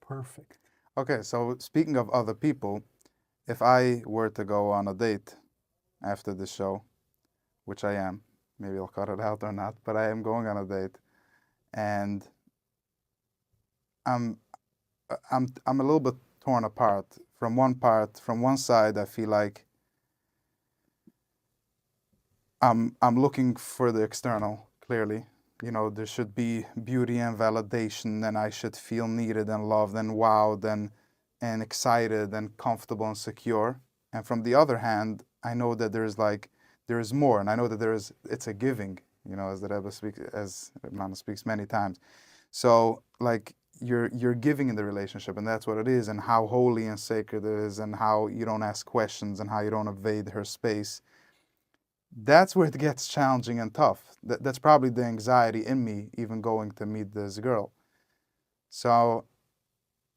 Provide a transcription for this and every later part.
perfect. Okay, so speaking of other people, if I were to go on a date after the show, which I am, maybe I'll cut it out or not, but I am going on a date, and I'm I'm a little bit torn apart. From one side, I feel like I'm looking for the external, clearly. You know, there should be beauty and validation, and I should feel needed and loved and wowed and excited and comfortable and secure. And from the other hand, I know that there is more, and I know that it's a giving, you know, as the Rebbe speaks, as Rabbi speaks many times. So like you're giving in the relationship, and that's what it is, and how holy and sacred it is, and how you don't ask questions, and how you don't invade her space. That's where it gets challenging and tough. That's probably the anxiety in me, even going to meet this girl. So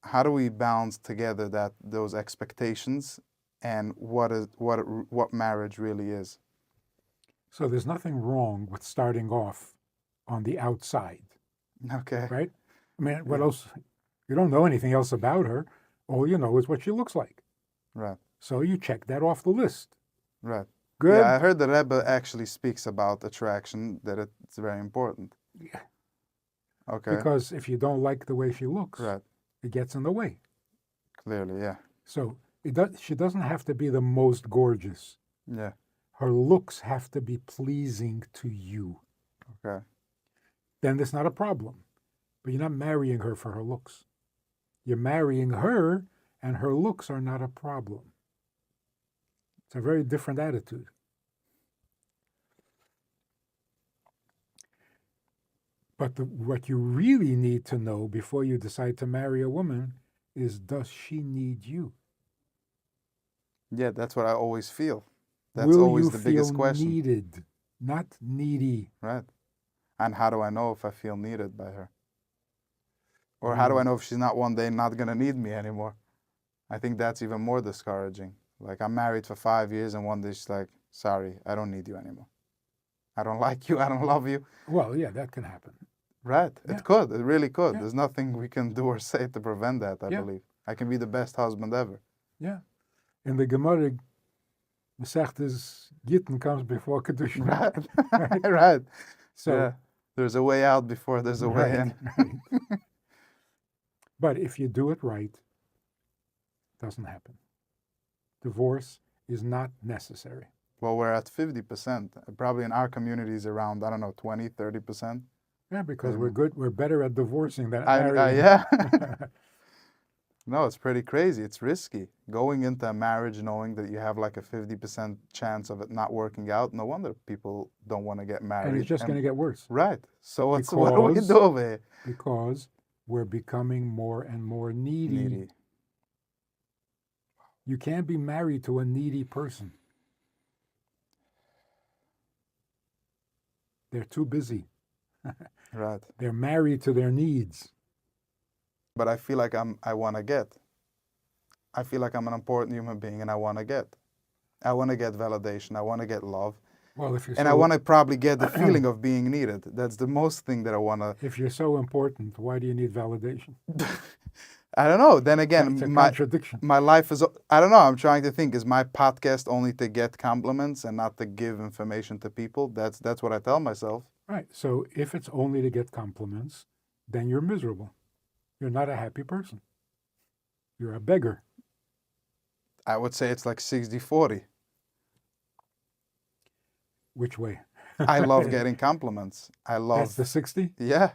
how do we balance together those expectations and what marriage really is? So there's nothing wrong with starting off on the outside, Okay. right? I mean, what Yeah. else? You don't know anything else about her. All you know is what she looks like. Right. So you check that off the list. Right. Good. Yeah, I heard the Rebbe actually speaks about attraction, that it's very important. Yeah. Okay. Because if you don't like the way she looks, Right. it gets in the way. Clearly, yeah. So she doesn't have to be the most gorgeous. Yeah. Her looks have to be pleasing to you. Okay. Then it's not a problem. But you're not marrying her for her looks. You're marrying her, and her looks are not a problem. It's a very different attitude. But what you really need to know before you decide to marry a woman is, does she need you? Yeah, that's what I always feel. That's Will always you the feel biggest question. needed, not needy? Right. And how do I know if I feel needed by her? Or how do I know if she's not one day not going to need me anymore? I think that's even more discouraging. Like, I'm married for 5 years, and one day she's like, sorry, I don't need you anymore. I don't like you. I don't love you. Well, yeah, that can happen. Right. Yeah. It could. It really could. Yeah. There's nothing we can do or say to prevent that, I Yeah. believe. I can be the best husband ever. Yeah. In the Gemara, Masechtas Gittin comes before Kedushin. Right. Right. So yeah. There's a way out before there's a way in. Right. But if you do it right, it doesn't happen. Divorce is not necessary. Well, we're at 50%. Probably in our communities around, I don't know, 20, 30%. Yeah, because we're good. We're better at divorcing than at marrying. Yeah. No, it's pretty crazy. It's risky. Going into a marriage knowing that you have like a 50% chance of it not working out, no wonder people don't want to get married. And it's just going to get worse. Right. So what do we do over here? Because we're becoming more and more needy. You can't be married to a needy person. They're too busy. Right. They're married to their needs. But I feel like I want to get. I feel like I'm an important human being, and I want to get. I want to get validation. I want to get love. Well, I want to probably get the feeling of being needed. That's the most thing that I want to. If you're so important, why do you need validation? I don't know. Then again, it's a contradiction. My life is, I don't know. I'm trying to think, is my podcast only to get compliments and not to give information to people? That's what I tell myself. Right. So if it's only to get compliments, then you're miserable. You're not a happy person. You're a beggar. I would say it's like 60-40. Which way? I love getting compliments. That's the 60? Yeah.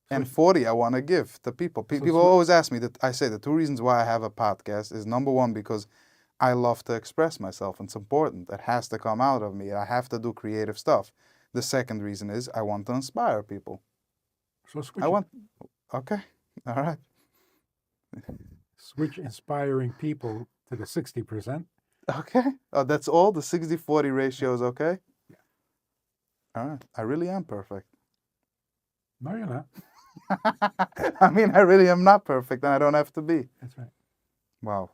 And 40 I want to give to people. People always ask me that. I say the two reasons why I have a podcast is, number one, because I love to express myself. And it's important. It has to come out of me. I have to do creative stuff. The second reason is I want to inspire people. So switch. Okay. All right. Switch inspiring people to the 60%. Okay. Oh, that's all? The 60-40 ratio is okay? Yeah. All right. I really am perfect. No, you're not. I mean, I really am not perfect, and I don't have to be. That's right. Wow.